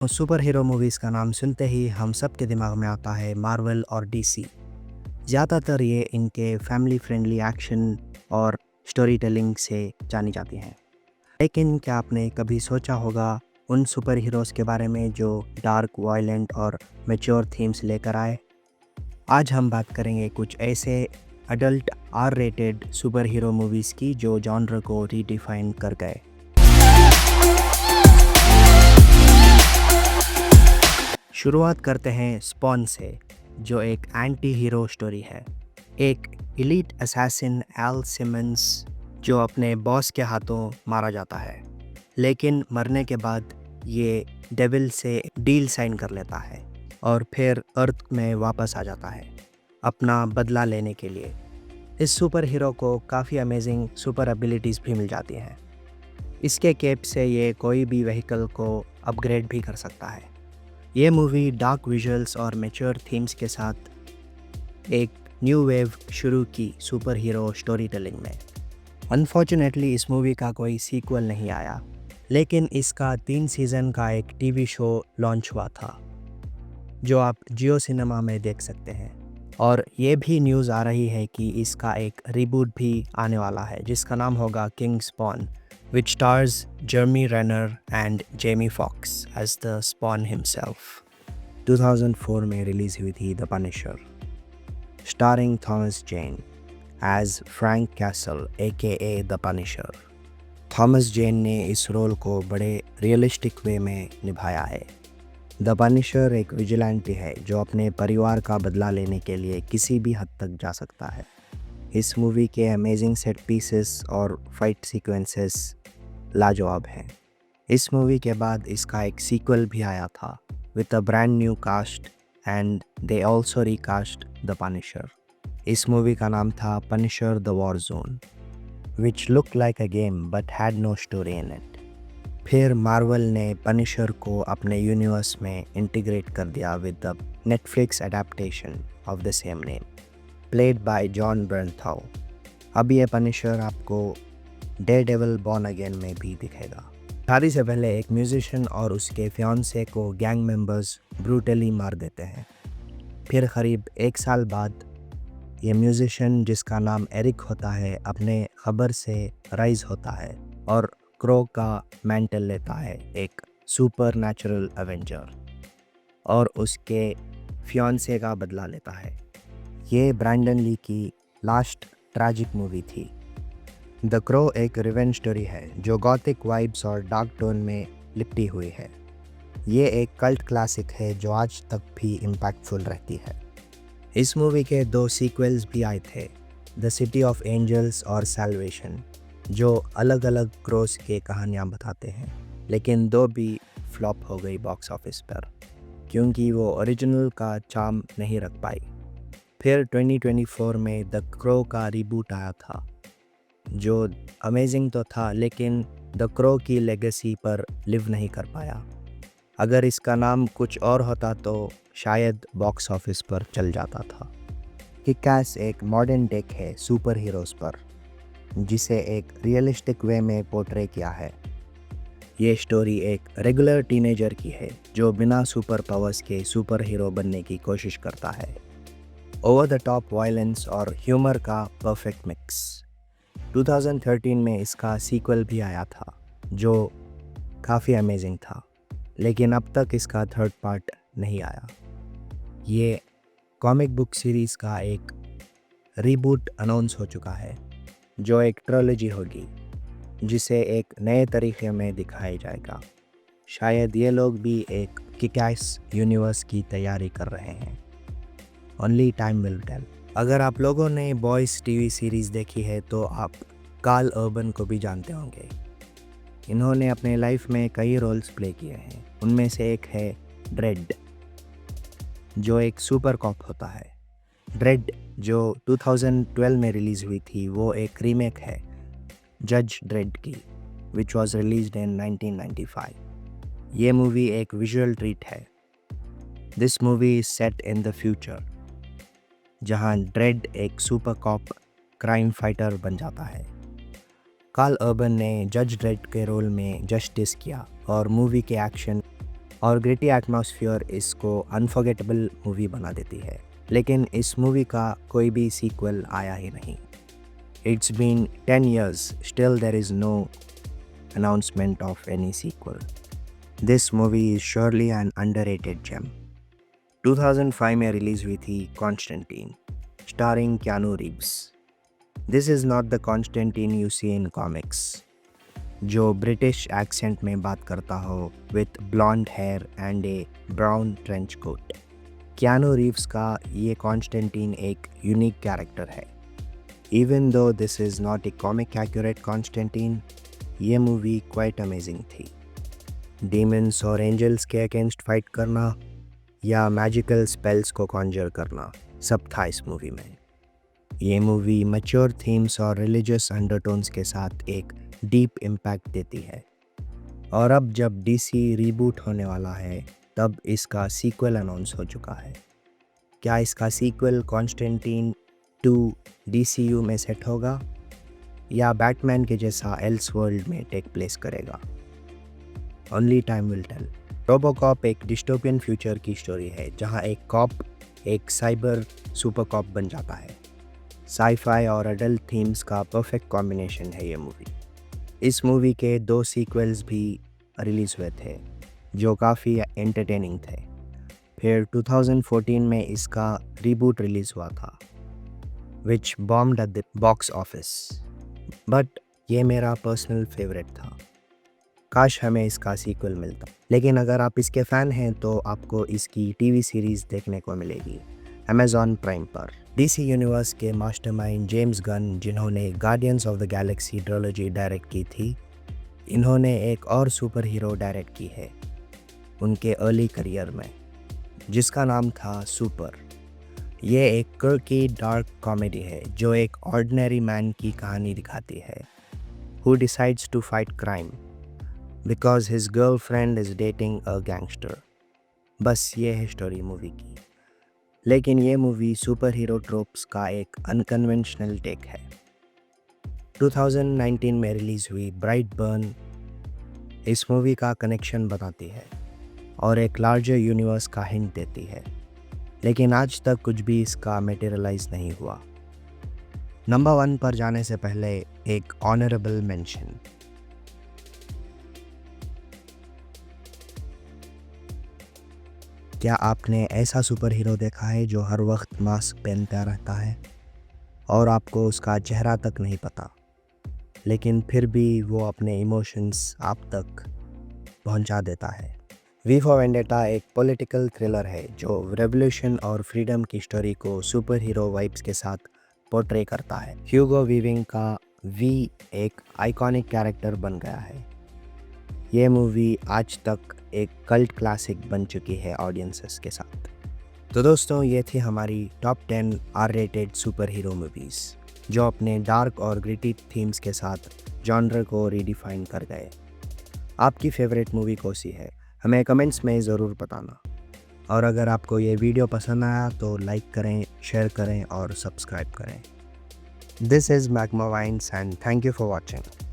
Super hero movies का नाम सुनते ही हम सब के दिमाग में आता है मार्वल और डीसी। ज़्यादातर ये इनके फैमिली फ्रेंडली एक्शन और स्टोरी टेलिंग से जानी जाती हैं। लेकिन क्या आपने कभी सोचा होगा उन सुपर हीरोज़ के बारे में जो डार्क, वायलेंट और मैच्योर थीम्स लेकर आए? आज हम बात करेंगे कुछ ऐसे adult R rated super hero movies की जो जॉनर को रीडिफाइन कर गए। शुरुआत करते हैं स्पॉन से, जो एक एंटी हीरो स्टोरी है। एक एलीट असैसिन एल सिमंस जो अपने बॉस के हाथों मारा जाता है, लेकिन मरने के बाद ये डेविल से डील साइन कर लेता है और फिर अर्थ में वापस आ जाता है अपना बदला लेने के लिए। इस सुपर हीरो को काफ़ी अमेजिंग सुपर एबिलिटीज़ भी मिल जाती हैं। इसके केप से ये कोई भी व्हीकल को अपग्रेड भी कर सकता है। ये मूवी डार्क विजुअल्स और मैच्योर थीम्स के साथ एक न्यू वेव शुरू की सुपर हीरो स्टोरी टेलिंग में। अनफॉर्चुनेटली इस मूवी का कोई सीक्वल नहीं आया, लेकिन इसका 3 सीज़न का एक टीवी शो लॉन्च हुआ था जो आप जियो सिनेमा में देख सकते हैं। और ये भी न्यूज़ आ रही है कि इसका एक रीबूट भी आने वाला है जिसका नाम होगा king spawn, which stars Jeremy Renner and Jamie Foxx as the Spawn himself। 2004 में रिलीज हुई थी the Punisher, starring Thomas Jane as Frank Castle AKA the Punisher. Thomas Jane ने इस रोल को बड़े रियलिस्टिक वे में निभाया है। द पनिशर एक विजिलेंटी है जो अपने परिवार का बदला लेने के लिए किसी भी हद तक जा सकता है। इस मूवी के अमेजिंग सेट पीसेस और फाइट सीक्वेंसेस लाजवाब हैं। इस मूवी के बाद इसका एक सीक्वल भी आया था with a brand new cast and they also recast the Punisher. इस मूवी का नाम था Punisher the war zone, which look like a game but had no story in it. फिर मार्वल ने पनिशर को अपने यूनिवर्स में इंटीग्रेट कर दिया with the Netflix adaptation of the same name played by Jon Bernthal. अब ये Punisher आपको डेयरडेविल बॉर्न अगेन में भी दिखेगा। शादी से पहले एक म्यूजिशियन और उसके फियांसे को गैंग मेंबर्स ब्रूटली मार देते हैं। फिर करीब 1 साल बाद ये म्यूजिशियन, जिसका नाम एरिक होता है, अपने खबर से राइज होता है और क्रो का मैंटल लेता है, एक सुपर नेचुरल एवेंजर, और उसके फियांसे का बदला लेता है। ये ब्रैंडन ली की लास्ट ट्रैजिक मूवी थी। द क्रो एक रिवेंज स्टोरी है जो गॉथिक वाइब्स और डार्क टोन में लिपटी हुई है। ये एक कल्ट क्लासिक है जो आज तक भी इम्पैक्टफुल रहती है। इस मूवी के 2 सीक्वल्स भी आए थे, द सिटी ऑफ एंजल्स और सैल्वेशन, जो अलग अलग क्रोस के कहानियाँ बताते हैं, लेकिन 2 भी फ्लॉप हो गई बॉक्स ऑफिस पर क्योंकि वो ओरिजिनल का चार्म नहीं रख पाई। फिर 2024 में द क्रो का रीबूट आया था जो अमेजिंग तो था, लेकिन द क्रो की लेगेसी पर लिव नहीं कर पाया। अगर इसका नाम कुछ और होता तो शायद बॉक्स ऑफिस पर चल जाता था। किक-एस एक मॉडर्न टेक है सुपर हीरोज़ पर, जिसे एक रियलिस्टिक वे में पोर्ट्रे किया है। ये स्टोरी एक रेगुलर टीनेजर की है जो बिना सुपर पावर्स के सुपर हीरो बनने की कोशिश करता है। ओवर द टॉप वायलेंस और ह्यूमर का परफेक्ट मिक्स। 2013 में इसका सीक्वल भी आया था जो काफ़ी अमेजिंग था, लेकिन अब तक इसका 3rd पार्ट नहीं आया। ये कॉमिक बुक सीरीज़ का एक रीबूट अनाउंस हो चुका है जो एक ट्रोलॉजी होगी जिसे एक नए तरीके में दिखाया जाएगा। शायद ये लोग भी एक किक-एस यूनिवर्स की तैयारी कर रहे हैं। Only time will tell. अगर आप लोगों ने बॉयज़ टीवी सीरीज़ देखी है तो आप कार्ल अर्बन को भी जानते होंगे। इन्होंने अपने लाइफ में कई रोल्स प्ले किए हैं। उनमें से एक है ड्रेड, जो एक सुपर कॉप होता है। ड्रेड जो 2012 में रिलीज़ हुई थी, वो एक रीमेक है जज ड्रेड की, विच वॉज रिलीज्ड इन 1995। ये मूवी एक विजुअल ट्रीट है। This movie is set in the future, जहां ड्रेड एक सुपर कॉप क्राइम फाइटर बन जाता है। कार्ल अर्बन ने जज ड्रेड के रोल में जस्टिस किया और मूवी के एक्शन और ग्रिटी एटमॉस्फेयर इसको अनफॉरगेटेबल मूवी बना देती है। लेकिन इस मूवी का कोई भी सीक्वल आया ही नहीं। It's been 10 years, still there is no announcement of any sequel. This movie is surely an underrated gem. 2005 में रिलीज हुई थी Constantine, starring Keanu Reeves. This is not the Constantine you see in comics, जो British accent में बात करता हो with blonde hair and a brown trench coat. Keanu Reeves का ये कॉन्स्टेंटीन एक यूनिक कैरेक्टर है। Even though this is not a comic accurate Constantine, ये मूवी क्वाइट अमेजिंग थी। डीमंस और एंजल्स के अगेंस्ट फाइट करना या मैजिकल स्पेल्स को कॉन्जर करना, सब था इस मूवी में। ये मूवी मैच्योर थीम्स और रिलीजियस अंडरटोन्स के साथ एक डीप इम्पैक्ट देती है। और अब जब डीसी रीबूट होने वाला है तब इसका सीक्वल अनाउंस हो चुका है। क्या इसका सीक्वल कॉन्स्टेंटीन 2 DCU में सेट होगा या बैटमैन के जैसा एल्स वर्ल्ड में टेक प्लेस करेगा? Only time will tell. RoboCop एक डिस्टोपियन फ्यूचर की स्टोरी है जहां एक कॉप एक साइबर सुपर कॉप बन जाता है। साई-फाई और अडल्ट थीम्स का परफेक्ट कॉम्बिनेशन है ये मूवी। इस मूवी के 2 सीक्वल्स भी रिलीज़ हुए थे जो काफ़ी एंटरटेनिंग थे। फिर 2014 में इसका रीबूट रिलीज़ हुआ था which bombed at the box office, but ये मेरा पर्सनल फेवरेट था। काश हमें इसका सीक्वल मिलता। लेकिन अगर आप इसके फ़ैन हैं तो आपको इसकी टीवी सीरीज़ देखने को मिलेगी अमेज़ॉन प्राइम पर। डीसी यूनिवर्स के मास्टरमाइंड जेम्स गन, जिन्होंने guardians of the Galaxy trilogy direct की थी, इन्होंने एक और सुपर हीरो डायरेक्ट की है उनके अर्ली करियर में, जिसका नाम था सुपर। ये एक quirky डार्क कॉमेडी है जो एक ऑर्डिनरी मैन की कहानी दिखाती है who decides to fight crime because his girlfriend is dating a gangster. बस ये है स्टोरी मूवी की। लेकिन ये मूवी सुपर हीरो ट्रोप्स का एक अनकन्वेंशनल टेक है। 2019 में रिलीज हुई ब्राइट बर्न इस मूवी का कनेक्शन बताती है और एक लार्जर यूनिवर्स का हिंट देती है, लेकिन आज तक कुछ भी इसका मटेरियलाइज नहीं हुआ। नंबर 1 पर जाने से पहले एक ऑनरेबल मेंशन। क्या आपने ऐसा सुपर हीरो देखा है जो हर वक्त मास्क पहनता रहता है और आपको उसका चेहरा तक नहीं पता, लेकिन फिर भी वो अपने इमोशंस आप तक पहुंचा देता है? वी फॉर वेंडेटा एक पॉलिटिकल थ्रिलर है जो रेवोल्यूशन और फ्रीडम की स्टोरी को सुपर हीरो वाइब्स के साथ पोर्ट्रे करता है। ह्यूगो वीविंग का वी एक आइकॉनिक कैरेक्टर बन गया है। ये मूवी आज तक एक कल्ट क्लासिक बन चुकी है ऑडियंसेस के साथ। तो दोस्तों, ये थी हमारी top 10 R-rated super hero movies जो अपने डार्क और ग्रिटी थीम्स के साथ जॉनर को रीडिफाइन कर गए। आपकी फेवरेट मूवी कौन सी है? हमें कमेंट्स में ज़रूर बताना। और अगर आपको ये वीडियो पसंद आया तो लाइक करें, शेयर करें और सब्सक्राइब करें। This is Magma Vines and thank you for watching.